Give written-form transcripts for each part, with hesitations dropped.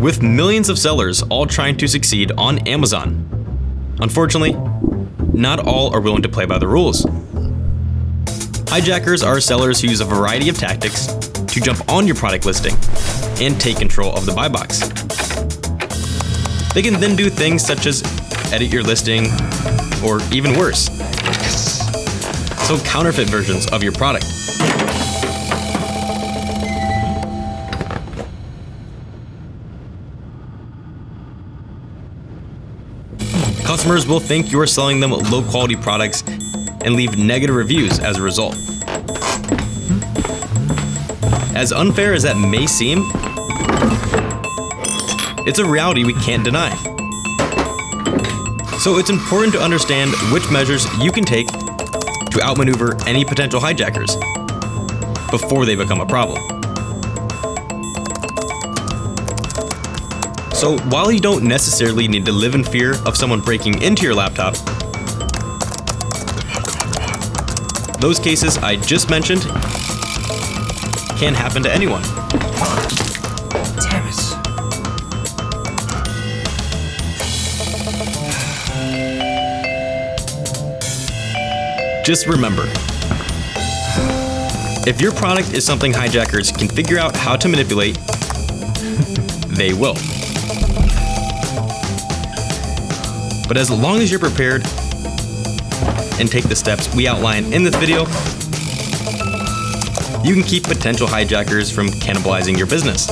with millions of sellers all trying to succeed on Amazon. Unfortunately, not all are willing to play by the rules. Hijackers are sellers who use a variety of tactics to jump on your product listing and take control of the buy box. They can then do things such as edit your listing, or even worse, so counterfeit versions of your product. Customers will think you're selling them low-quality products and leave negative reviews as a result. As unfair as that may seem, it's a reality we can't deny. So it's important to understand which measures you can take to outmaneuver any potential hijackers before they become a problem. So while you don't necessarily need to live in fear of someone breaking into your laptop, those cases I just mentioned can happen to anyone. Damn it. Just remember, if your product is something hijackers can figure out how to manipulate, they will. But as long as you're prepared and take the steps we outline in this video, you can keep potential hijackers from cannibalizing your business.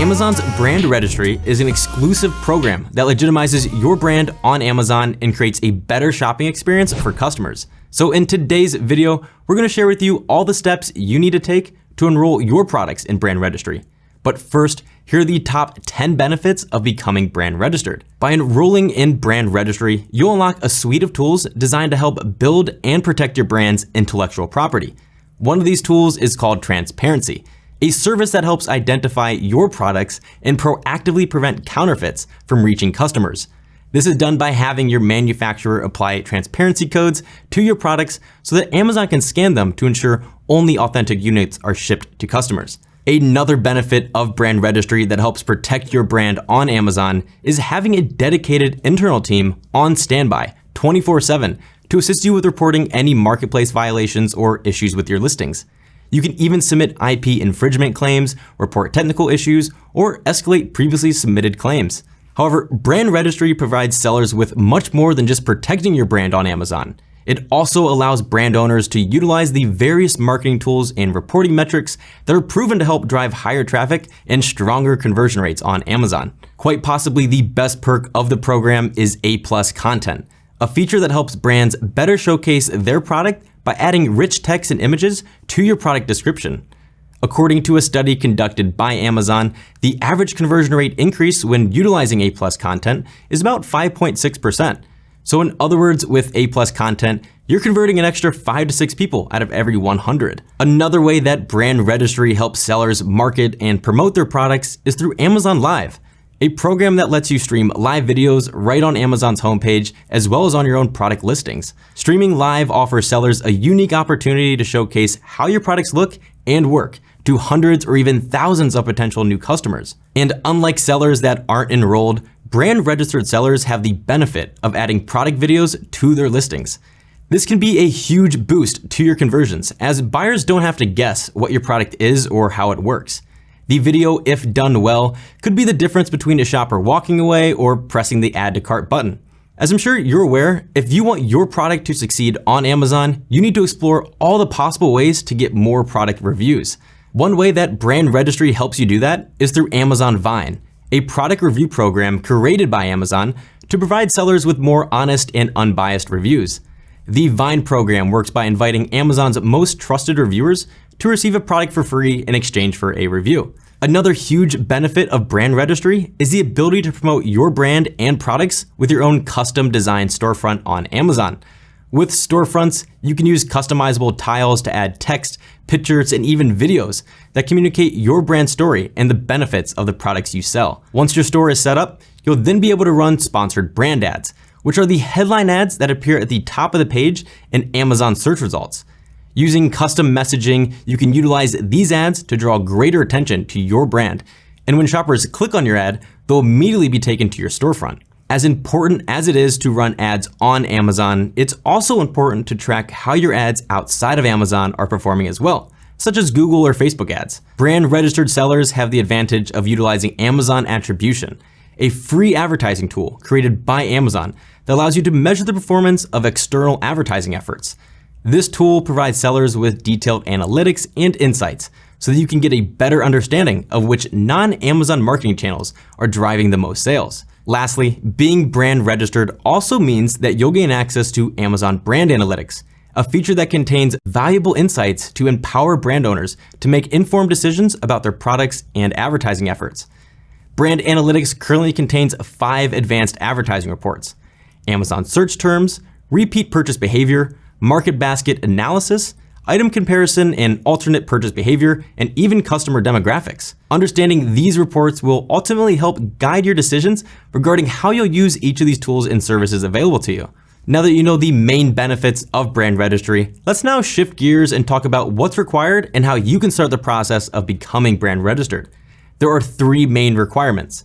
Amazon's brand registry is an exclusive program that legitimizes your brand on Amazon and creates a better shopping experience for customers. So in today's video, we're going to share with you all the steps you need to take to enroll your products in brand registry. But first, here are the top 10 benefits of becoming brand registered. By enrolling in brand registry, you'll unlock a suite of tools designed to help build and protect your brand's intellectual property. One of these tools is called Transparency, a service that helps identify your products and proactively prevent counterfeits from reaching customers. This is done by having your manufacturer apply transparency codes to your products so that Amazon can scan them to ensure only authentic units are shipped to customers. Another benefit of brand registry that helps protect your brand on Amazon is having a dedicated internal team on standby 24/7 to assist you with reporting any marketplace violations or issues with your listings. You can even submit IP infringement claims, report technical issues, or escalate previously submitted claims. However, brand registry provides sellers with much more than just protecting your brand on Amazon. It also allows brand owners to utilize the various marketing tools and reporting metrics that are proven to help drive higher traffic and stronger conversion rates on Amazon. Quite possibly the best perk of the program is A+ content, a feature that helps brands better showcase their product by adding rich text and images to your product description. According to a study conducted by Amazon, the average conversion rate increase when utilizing A+ content is about 5.6%. So in other words, with A+ content, you're converting an extra 5 to 6 people out of every 100. Another way that brand registry helps sellers market and promote their products is through Amazon Live, a program that lets you stream live videos right on Amazon's homepage as well as on your own product listings. Streaming live offers sellers a unique opportunity to showcase how your products look and work to hundreds or even thousands of potential new customers. And unlike sellers that aren't enrolled, brand registered sellers have the benefit of adding product videos to their listings. This can be a huge boost to your conversions, as buyers don't have to guess what your product is or how it works. The video, if done well, could be the difference between a shopper walking away or pressing the add to cart button. As I'm sure you're aware, if you want your product to succeed on Amazon, you need to explore all the possible ways to get more product reviews. One way that brand registry helps you do that is through Amazon Vine, a product review program curated by Amazon to provide sellers with more honest and unbiased reviews. The Vine program works by inviting Amazon's most trusted reviewers to receive a product for free in exchange for a review. Another huge benefit of brand registry is the ability to promote your brand and products with your own custom designed storefront on Amazon. With storefronts, you can use customizable tiles to add text, pictures, and even videos that communicate your brand story and the benefits of the products you sell. Once your store is set up, you'll then be able to run sponsored brand ads, which are the headline ads that appear at the top of the page in Amazon search results. Using custom messaging, you can utilize these ads to draw greater attention to your brand. And when shoppers click on your ad, they'll immediately be taken to your storefront. As important as it is to run ads on Amazon, it's also important to track how your ads outside of Amazon are performing as well, such as Google or Facebook ads. Brand registered sellers have the advantage of utilizing Amazon Attribution, a free advertising tool created by Amazon that allows you to measure the performance of external advertising efforts. This tool provides sellers with detailed analytics and insights so that you can get a better understanding of which non-Amazon marketing channels are driving the most sales. Lastly, being brand registered also means that you'll gain access to Amazon Brand Analytics, a feature that contains valuable insights to empower brand owners to make informed decisions about their products and advertising efforts. Brand Analytics currently contains 5 advanced advertising reports: Amazon search terms, repeat purchase behavior, market basket analysis, item comparison and alternate purchase behavior, and even customer demographics. Understanding these reports will ultimately help guide your decisions regarding how you'll use each of these tools and services available to you. Now that you know the main benefits of brand registry, let's now shift gears and talk about what's required and how you can start the process of becoming brand registered. There are 3 main requirements.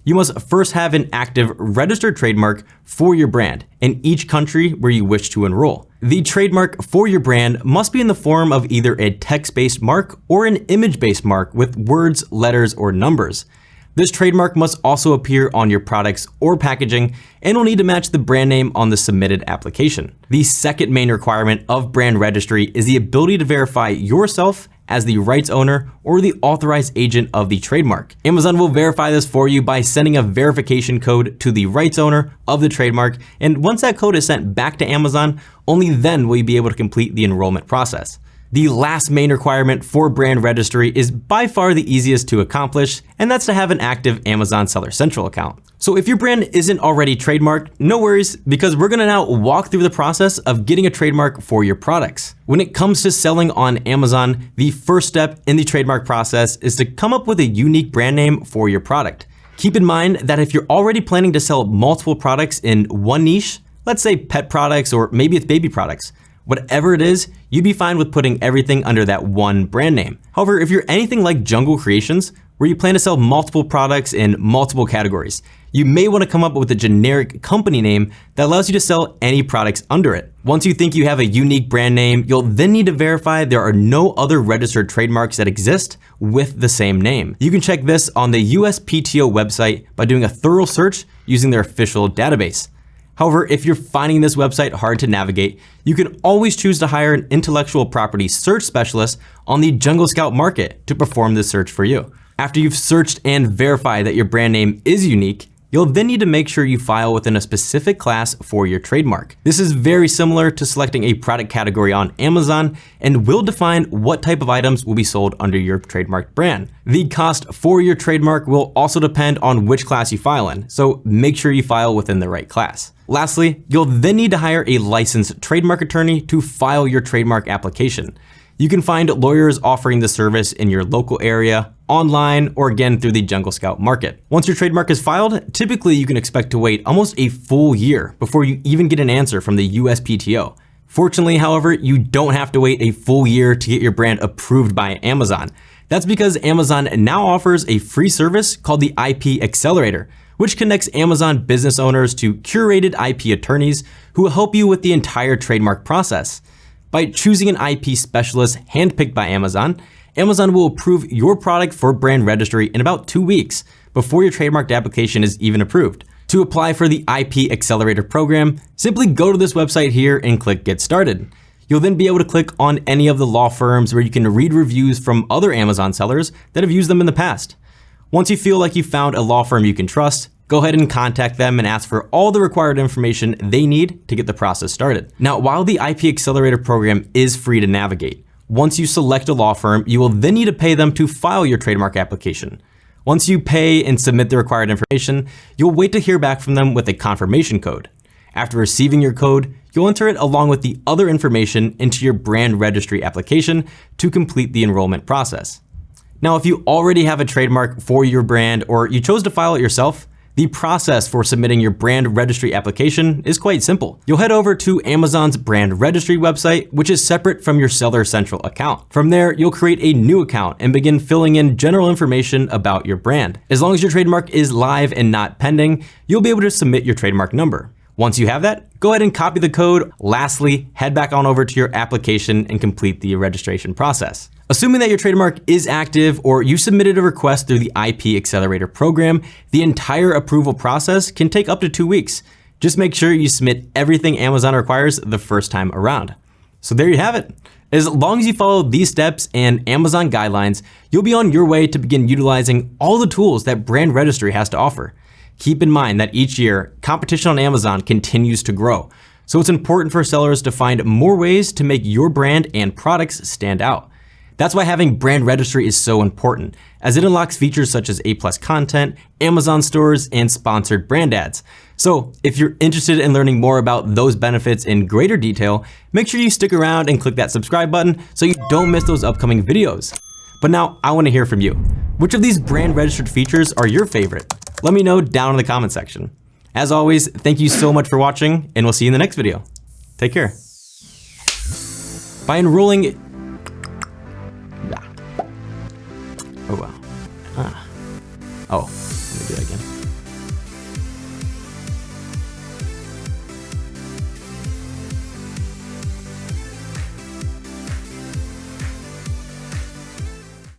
You must first have an active registered trademark for your brand in each country where you wish to enroll. The trademark for your brand must be in the form of either a text-based mark or an image-based mark with words, letters, or numbers. This trademark must also appear on your products or packaging and will need to match the brand name on the submitted application. The second main requirement of brand registry is the ability to verify yourself as the rights owner or the authorized agent of the trademark. Amazon will verify this for you by sending a verification code to the rights owner of the trademark, and once that code is sent back to Amazon, only then will you be able to complete the enrollment process. The last main requirement for brand registry is by far the easiest to accomplish, and that's to have an active Amazon Seller Central account. So if your brand isn't already trademarked, no worries, because we're gonna now walk through the process of getting a trademark for your products. When it comes to selling on Amazon, the first step in the trademark process is to come up with a unique brand name for your product. Keep in mind that if you're already planning to sell multiple products in one niche, let's say pet products or maybe it's baby products, whatever it is, you'd be fine with putting everything under that one brand name. However, if you're anything like Jungle Creations, where you plan to sell multiple products in multiple categories, you may want to come up with a generic company name that allows you to sell any products under it. Once you think you have a unique brand name, you'll then need to verify there are no other registered trademarks that exist with the same name. You can check this on the USPTO website by doing a thorough search using their official database. However, if you're finding this website hard to navigate, you can always choose to hire an intellectual property search specialist on the Jungle Scout market to perform this search for you. After you've searched and verified that your brand name is unique, you'll then need to make sure you file within a specific class for your trademark. This is very similar to selecting a product category on Amazon and will define what type of items will be sold under your trademarked brand. The cost for your trademark will also depend on which class you file in, so make sure you file within the right class. Lastly, you'll then need to hire a licensed trademark attorney to file your trademark application. You can find lawyers offering the service in your local area, online, or again through the Jungle Scout market. Once your trademark is filed, typically you can expect to wait almost a full year before you even get an answer from the USPTO. Fortunately, however, you don't have to wait a full year to get your brand approved by Amazon. That's because Amazon now offers a free service called the IP Accelerator, which connects Amazon business owners to curated IP attorneys who will help you with the entire trademark process. By choosing an IP specialist handpicked by Amazon, Amazon will approve your product for brand registry in about 2 weeks before your trademarked application is even approved. To apply for the IP Accelerator program, simply go to this website here and click Get Started. You'll then be able to click on any of the law firms where you can read reviews from other Amazon sellers that have used them in the past. Once you feel like you found a law firm you can trust, go ahead and contact them and ask for all the required information they need to get the process started. Now, while the IP Accelerator program is free to navigate, once you select a law firm, you will then need to pay them to file your trademark application. Once you pay and submit the required information, you'll wait to hear back from them with a confirmation code. After receiving your code, you'll enter it along with the other information into your brand registry application to complete the enrollment process. Now, if you already have a trademark for your brand or you chose to file it yourself, The process for submitting your brand registry application is quite simple. You'll head over to Amazon's brand registry website, which is separate from your Seller Central account. From there, you'll create a new account and begin filling in general information about your brand. As long as your trademark is live and not pending, you'll be able to submit your trademark number. Once you have that, go ahead and copy the code. Lastly, head back on over to your application and complete the registration process. Assuming that your trademark is active or you submitted a request through the IP Accelerator program, the entire approval process can take up to 2 weeks. Just make sure you submit everything Amazon requires the first time around. So there you have it. As long as you follow these steps and Amazon guidelines, you'll be on your way to begin utilizing all the tools that Brand Registry has to offer. Keep in mind that each year, competition on Amazon continues to grow. So it's important for sellers to find more ways to make your brand and products stand out. That's why having Brand Registry is so important, as it unlocks features such as A+ content, Amazon stores, and sponsored brand ads. So if you're interested in learning more about those benefits in greater detail, make sure you stick around and click that subscribe button so you don't miss those upcoming videos. But now I want to hear from you. Which of these brand registered features are your favorite? Let me know down in the comment section. As always, thank you so much for watching, and we'll see you in the next video. Take care. By enrolling... Oh, wow. Oh.